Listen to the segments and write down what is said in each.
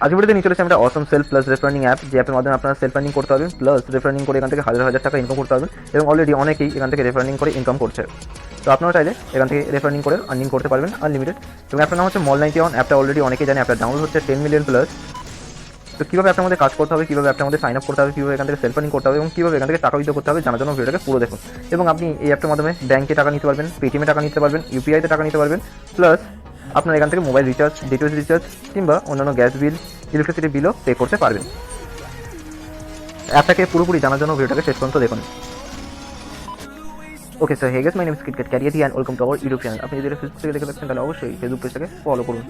আজকে ভিডিওতে নিয়ে চলেছে একটা অসম সেলফ প্লাস রেফারিং অ্যাপ, যে অ্যাপের মাধ্যমে আপনারা সেলফ আর্নিং করতে পারবেন, প্লাস রেফারিং করে এখান থেকে হাজার হাজার টাকা ইনকাম করতে পারবেন, এবং অলরেডি অনেকেই এখান থেকে রেফারিং করে ইনকাম করছে। তো আপনারা চাইলে এখান থেকে রেফারিং করে আর্নিং করতে পারবেন আনলিমিটেড। এবং অ্যাপটার নাম হচ্ছে mall91। অ্যাপটা অলরেডি অনেকেই জানে, অ্যাপটা ডাউনলোড হচ্ছে 10 মিলিয়ন প্লাস। তো কীভাবে অ্যাপটার মধ্যে কাজ করতে হবে, কীভাবে অ্যাপটার মধ্যে সাইন আপ করতে হবে, কীভাবে এখান থেকে সেলফ আর্নিং করতে হবে এবং কীভাবে এখান থেকে টাকা উইথড্র করতে হবে জানার জন্য ভিডিওটাকে পুরো দেখুন। এবং আপনি এই অ্যাপটার মাধ্যমে ব্যাংকে টাকা নিতে পারবেন, পেটিএমে টাকা নিতে পারবেন, ইউপিআইতে টাকা নিতে পারবেন, প্লাস আপনার এখান থেকে মোবাইল রিচার্জ, ডিটিএইচ রিচার্জ কিংবা অন্যান্য গ্যাস বিল, ইলেকট্রিসিটি বিলও পে করতে পারবেন। অ্যাপটাকে পুরোপুরি জানার জন্য ভিডিওটাকে শেষ পর্যন্ত দেখুন। Okay sir, hey guys, my name is cricket career and welcome to our YouTube channel. আপনি যদি ফেসবুক থেকে দেখে থাকছেন তাহলে অবশ্যই ফেসবুক পেজটাকে ফলো করুন।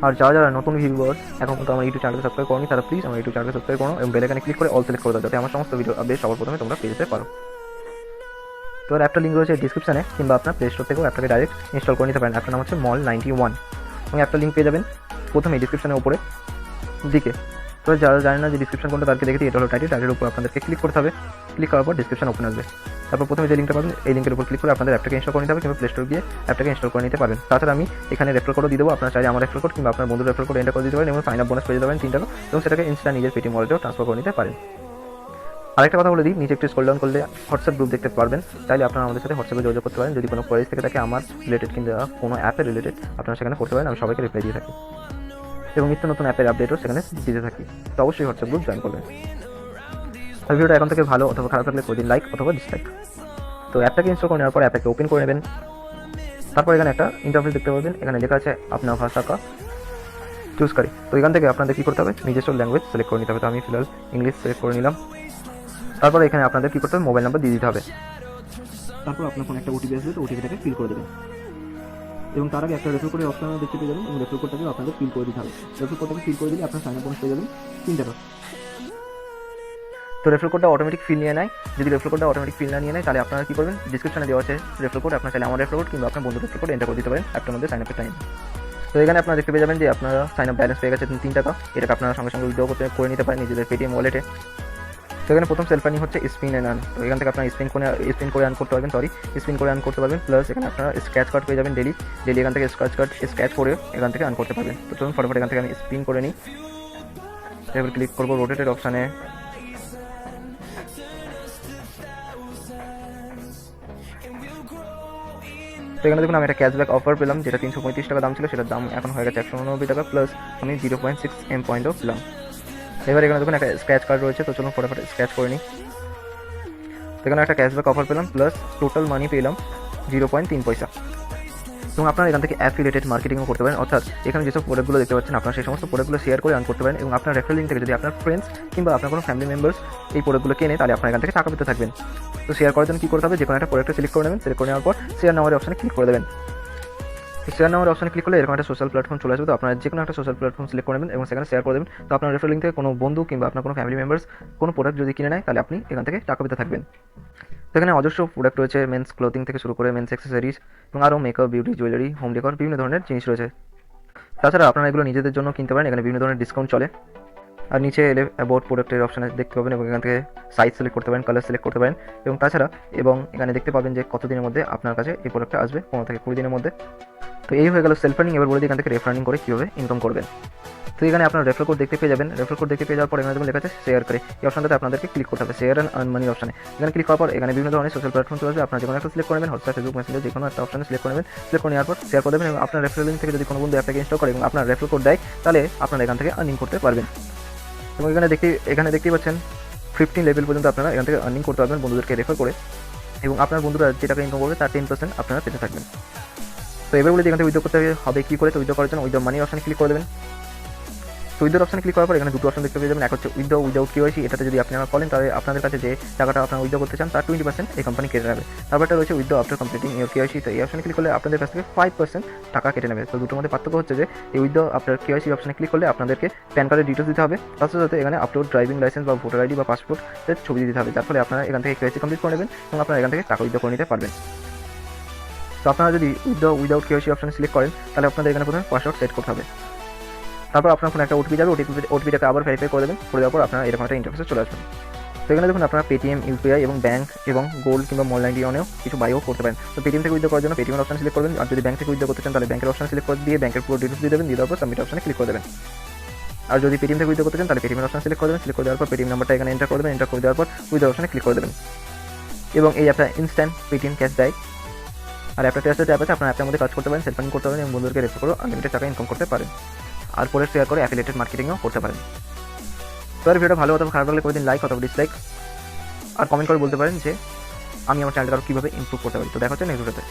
আর যারা নতুন ভিউয়ার্স এখন কিন্তু আমার ইউটিউব চ্যানেলকে সাবস্ক্রাইব করনি, তারা প্লিজ আমার ইউটিউব চ্যানেলকে সাবস্ক্রাইব করুন এবং বেল আইকনে ক্লিক করে অল সিলেক্ট করে দাও, যাতে আমার সমস্ত ভিডিও আপডেট সবার প্রথমে তোমরা পেয়ে যেতে পারো। তো অ্যাপটা লিঙ্ক রয়েছে ডিসক্রিপশনে, কিংবা আপনার প্লে স্টোর থেকেও অ্যাপটাকে ডাইরেক্ট ইনস্টল করে নিতে পারেন। অ্যাপটার নাম হচ্ছে mall91 এবং অ্যাপটা লিঙ্ক পেয়ে যাবেন প্রথমে ডিসক্রিপশনের উপরে দিকে। তো যারা জানেন না যে ডিসক্রিপশন কোনটা, তাদেরকে দেখে এটা হলো টাইটেলের উপর আপনাদেরকে ক্লিক করতে হবে। ক্লিক করার পর ডিসক্রিপশন ওপেন আসবে। তারপর প্রথমে যে লিঙ্কটা পাবেন এই লিঙ্কের উপর ক্লিক করে আপনাদের অ্যাপটাকে ইনস্টল করে নিতে হবে, কিংবা প্লে স্টোর গিয়ে অ্যাপটাকে ইনস্টল করে নিতে পারবেন। তাছাড়া আমি এখানে রেফার কোডও দিয়ে দেবো, আপনারা চাইলে আমার রেফার কোড কিংবা আপনার বন্ধুর রেফার কোড এন্টার করে দিতে পারেন এবং সাইন আপ বোনাস পেয়ে যাবেন 3 টাকা, এবং সেটাকে ইনস্ট্যান্ট নিজের পেটিএম ওয়ালেটেও ট্রান্সফার করে নিতে পারেন। আরেকটা কথা বলে দিই, নিচে একটু স্ক্রল ডাউন করলে হোয়াটসঅ্যাপ গ্রুপ দেখতে পারবেন, চাইলে আপনারা আমাদের সাথে হোয়াটসঅ্যাপে যোগাযোগ করতে পারেন। যদি কোনো কোয়ারিজ থেকে থাকে আমার রিলেটেড কিংবা কোনো অ্যাপের রিলেটেড, আপনারা সেখানে করতে পারেন, আমি সবাইকে রিপ্লাই দিয়ে থাকি এবং নিত্য নতুন অ্যাপের আপডেটও সেখানে দিতে থাকি। তো অবশ্যই হোয়াটসঅ্যাপ গ্রুপ জয়েন করবেন। আর ভিডিওটা এখন থেকে ভালো অথবা খারাপ লাগলে করে দিন লাইক অথবা ডিসলাইক। তো অ্যাপটাকে ইনস্টল করে নেওয়ার পর অ্যাপটাকে ওপেন করে নেবেন। তারপর এখানে একটা ইন্টারফেস দেখতে পাবেন, এখানে লেখা আছে আপনার ভাষা কা চুজ করি। তো এখান থেকে আপনাদের কী করতে হবে, নিজস্ব ল্যাঙ্গুয়েজ সিলেক্ট করে নিতে হবে। তো আমি ফিলহাল ইংলিশ সিলেক্ট করে নিলাম। তারপর এখানে আপনাদের কী করতে হবে, মোবাইল নাম্বার দিয়ে দিতে হবে। তারপর আপনার ফোনে একটা ওটিপি আসবে, তো ওটিপিটাকে ফিল করে দেবেন। এবং তার আগে একটা রেফার কোডের অপশন দেখতে পেয়ে যাবেন, এবং রেফার কোডটাকে আপনাদের ফিল করে দিতে হবে। রেফার কোডটাকে ফিল করে দিলে আপনার সাইন আপ বোনাস পেয়ে যাবেন 3 টাকা। তো রেফার কোডটা অটোমেটিক ফিল নিয়ে নেয়। যদি রেফার কোডটা অটোমেটিক ফিল না নিয়ে নেয়, তাহলে আপনারা কী করবেন, ডিসক্রিপশনে দেওয়া আছে রেফার কোড, আপনার চাইলে আমার রেফার কোড কিংবা আপনার বন্ধুর রেফার কোড এন্টার করে দিতে পারেন অ্যাপটার মধ্যে সাইন আপের টাইম। তো এখানে আপনারা দেখতে পেয়ে যাবেন যে আপনারা সাইন আপ ব্যালেন্স পেয়ে গেছে 3 টাকা। এটাকে আপনারা সঙ্গে সঙ্গে উইথড্র করে নিতে পারেন নিজেদের পেটিএম ওয়ালেটে। তো এখানে প্রথম সেলফ আর্নিং হচ্ছে স্পিন অ্যান্ড আর্ন। তো এখান থেকে আপনারা স্পিন করে আর্ন করতে পারবেন, স্পিন করে আর্ন করতে পারবেন। প্লাস এখানে আপনারা স্ক্র্যাচ কার্ড পেয়ে যাবেন ডেলি এখান থেকে স্ক্র্যাচ করে এখান থেকে আর্ন করতে পারবেন। তো চলুন ফটাফট এখান থেকে আমি স্পিন করে নিই। এবার ক্লিক করবো রোটেটের অপশানে। তো এখানে দেখুন আমি একটা ক্যাশব্যাক অফার পেলাম, যেটা 335 টাকা দাম ছিল, সেটার দাম এখন হয়ে গেছে 189 টাকা, প্লাস আমি 0.6 M পয়েন্টও পেলাম। এবার এখানে দেখুন একটা স্ক্র্যাচ কার্ড রয়েছে, তো চলুন ফটাফট স্ক্র্যাচ করে নিই। এখানে একটা ক্যাশব্যাক অফার পেলাম, প্লাস টোটাল মানি পেলাম 0.3 পয়সা। এবং আপনারা এখান থেকে অ্যাফিলিয়েটেড মার্কেটিংও করতে পারেন, অর্থাৎ এখানে যেসব প্রোডাক্টগুলো দেখতে পাচ্ছেন আপনারা সেই সমস্ত প্রোডাক্টগুলো শেয়ার করে আর্ন করতে পারেন। এবং আপনার রেফারেল লিঙ্ক থেকে যদি আপনার ফ্রেন্ডস কিংবা আপনার কোনো ফ্যামিলি মেম্বার্স এই প্রোডাক্টগুলো কেনে, তাহলে আপনার এখান থেকে টাকা পেতে থাকবেন। তো শেয়ার করার জন্য কী করতে হবে, যে কোনো একটা প্রোডাক্টে সিলেক্ট করে নেবেন, সিলেক্ট করে নেওয়ার পর শেয়ার নাওয়ার অপশানে ক্লিক করে দেবেন। তো শেয়ার নাওয়ার অপশানে ক্লিক করলে এরকম একটা সোশ্যাল প্ল্যাটফর্ম চলে আসবে। তো আপনারা যে কোনো একটা সোশ্যাল প্ল্যাটফর্ম সিলেক্ট করে নেবেন এবং সেখানে শেয়ার করে দেবেন। তো আপনার রেফারেল লিঙ্ক থেকে কোনো বন্ধু কিংবা আপনার কোনো ফ্যামিলি মেম্বার্স কোনো প্রোডাক্ট যদি কিনে নেয়, তাহলে আপনি এখান থেকে টাকা পেতে থাকবেন। এখানে অজস্র প্রোডাক্ট রয়েছে, মেন্স ক্লোথিং থেকে শুরু করে মেন্স অ্যাক্সেসরিজ এবং আরও makeup, beauty, jewellery, home decor, বিভিন্ন ধরনের জিনিস রয়েছে। তাছাড়া আপনারা এগুলো নিজেদের জন্য কিনতে পারেন, এখানে বিভিন্ন ধরনের ডিসকাউন্ট চলে। আর নিচে এলে অ্যাবাউট প্রোডাক্টের অপশানে দেখতে পাবেন এবং এখান থেকে সাইজ সিলেক্ট করতে পারেন, কালার সিলেক্ট করতে পারেন। এবং তাছাড়া এখানে দেখতে পাবেন যে কত দিনের মধ্যে আপনার কাছে এই প্রোডাক্টটা আসবে, 15 থেকে 20 দিনের মধ্যে। তো এই হয়ে গেল সেলফ আর্নিং। এবার বলে দিই এখান থেকে রেফার আর্নিং করে কীভাবে ইনকাম করবেন। তো এখানে আপনার রেফার কোড দেখতে পেয়ে যাবেন। রেফার কোড দেখতে পেয়ে যাওয়ার পর এখানে যেমন লেখা আছে শেয়ার করে, এই অপশনটাতে আপনাদেরকে ক্লিক করতে হবে, শেয়ার অ্যান্ড আর্ন মানির অপশানে। এখানে ক্লিক করার পর এখানে বিভিন্ন ধরনের সোশ্যাল প্ল্যাটফর্ম চলে আসবে, আপনার যে কোনো একটা সিলেক্ট করবেন, হোয়াটসঅ্যাপ, ফেসবুক, মেসেঞ্জার, যে কোনো একটা অপশানে সিলেক্ট করবেন। সিলেক্ট করে নেওয়ার পর শেয়ার করে দেবেন এবং আপনার রেফারেল লিঙ্ক থেকে যদি কোনো বন্ধু অ্যাপটাকে ইনস্টল করে এবং আপনার রেফার কোড দেয়, তাহলে আপনারা এখান থেকে আর্নিং করতে পারবেন। এবং এখানে দেখতেই পাচ্ছেন 15 লেভেল পর্যন্ত আপনারা এখান থেকে আর্নিং করতে পারবেন বন্ধুদেরকে রেফার করে, এবং আপনার বন্ধুরা যে টাকা ইনকাম করবে তার 10% আপনারা পেতে থাকবেন। তো এবার বলে এখান থেকে উইথড্র করতে হবে কী করে। তো উইথড্র করার জন্য উইথড্র মানি অপশানে ক্লিক করে দেবেন। তো উইথড্র অপশানে ক্লিক করার পর এখানে দুটো অপশন দেখতে পেয়ে যাবেন, এক হচ্ছে উইথড্র উইদাউট কেওয়াইসি। এটাতে যদি আপনারা করেন, তাহলে আপনাদের কাছে যে টাকাটা আপনারা উইথড্র করতে চান তার 20% এই কোম্পানি কেটে নেবে। তারপরটা রয়েছে withdraw after completing your KYC. তো এই অপশানে ক্লিক করলে আপনাদের কাছ থেকে 5% টাকা কেটে নেবে। তো দুটোর মধ্যে পার্থক্য হচ্ছে যে এই উইথড্র আফটার কেওয়াইসি অপশানে ক্লিক করলে আপনাদেরকে প্যান কার্ডের ডিটেলস দিতে হবে, তার সাথে এখানে আপলোড ড্রাইভিং লাইসেন্স বা ভোটার আইডি বা পাসপোর্টের ছবি দিতে হবে, যার ফলে আপনারা এখান থেকে কেওয়াইসি কমপ্লিট করে নেবেন এবং আপনারা এখান থেকে টাকা উইথড্র করে নিতে পারবেন। তো আপনারা যদি উইথড্র উইদাউট কেওয়াইসি অপশানে সিলেক্ট করেন, তাহলে আপনাদের এখানে প্রথমে পাসওয়ার্ড সেট করতে হবে। তারপর আপনার ফোনে একটা ওটিপি যাবে, ওটিপিটাকে আবার ভেরিফাই করে দেবেন, করে দেওয়ার পর আপনারা এরকম একটা ইন্টারফেসে চলে আসবেন। তো এখানে দেখুন আপনারা পেটিএম, ইউপিআই এবং ব্যাঙ্ক এবং গোল্ড কিংবা mall91-এও কিছু বাইও করতে পারেন। তো পেটিএম থেকে উইথড্র করার জন্য পেটিএম অপশন সিলেক্ট করবেন, আর যদি ব্যাঙ্ক থেকে উইথড্র করতে চান তাহলে ব্যাঙ্কের অপশন সিলেক্ট করে দিয়ে ব্যাঙ্কের পুরো ডিটেলস দিয়ে দেবেন, দিয়ে দেওয়ার পর সাবমিট অপশনে ক্লিক করে দেবেন। আর যদি পেটিএম থেকে উইথড্র করতে চান তাহলে পেটিএমের অপশন সিলেক্ট করে দেবেন, সিলেক্ট করে দেওয়ার পর পেটিএম নাম্বারটা এখানে এন্টার করে দেবেন, এন্টার করে দেওয়ার পর উইথড্র অপশনে ক্লিক করে দেবেন। এবং এই অ্যাপটা ইনস্ট্যান্ট পেটিএম ক্যাশ দেয়। আর অ্যাপটা টেস্টেড অ্যাপ আছে, আপনার অ্যাপটার মধ্যে কাজ করতে পারেন, সেল করতে পারেন এবং বন্ধুদেরকে রেফার করে আনলিমিটেড টাকা ইনকাম করতে পারেন। আর পরে শেয়ার করে অ্যাফিলিয়েটেড মার্কেটিংও করতে পারেন। তো আর ভিডিওটা ভালো অথবা খারাপ লাগলে করে দিন লাইক অথবা ডিসলাইক, আর কমেন্ট করে বলতে পারেন যে আমি আমার চ্যানেলটা আরও কীভাবে ইমপ্রুভ করতে পারি। তো দেখা হচ্ছে নেক্সট ভিডিওতে।